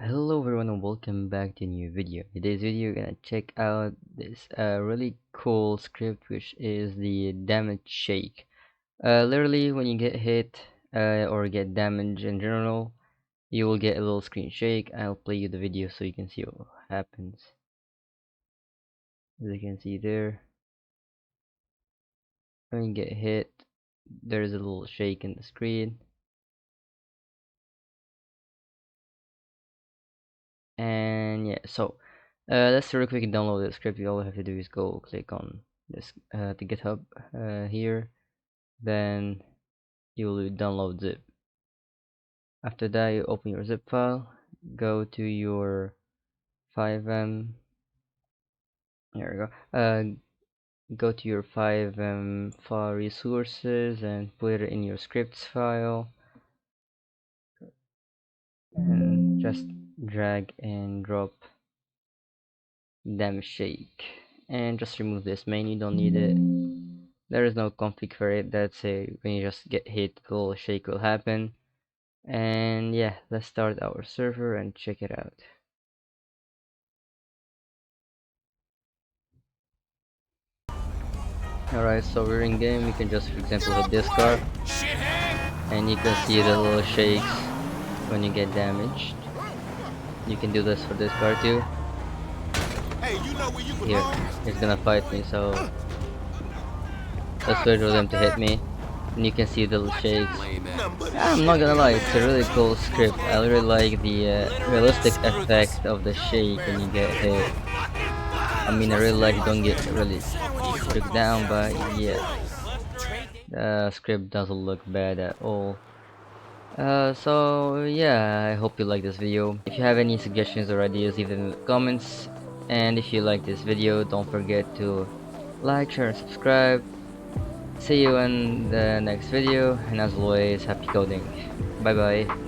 Hello everyone and welcome back to a new video. In today's video we're gonna check out this really cool script, which is the damage shake. Literally when you get hit or get damage in general, you will get a little screen shake. I'll play you the video so you can see what happens. As you can see there, when you get hit, there's a little shake in the screen. And yeah, so let's really quick download the script. All you have to do is go click on this the GitHub here, then you will download zip. After that, you open your zip file, go to your FiveM. Here we go. Go to your FiveM file resources and put it in your scripts file, and just drag and drop them shake, and just remove this main. You don't need it. There is no config for it. That's a when you just get hit, a little shake will happen. And yeah, let's start our server and check it out. Alright, so we're in game. You can just, for example, hit this car, and you can see the little shakes when you get damaged. You can do this for this car too. Here, he's gonna fight me, so let's wait for them to hit me. And you can see the little shakes. I'm not gonna lie, it's a really cool script. I really like the realistic effect of the shake when you get hit. I mean, I really like don't get really shook down, but yeah, the script doesn't look bad at all. So yeah, I hope you like this video. If you have any suggestions or ideas, leave them in the comments. And if you like this video, don't forget to like, share, and subscribe. See you in the next video, and as always, happy coding. Bye bye.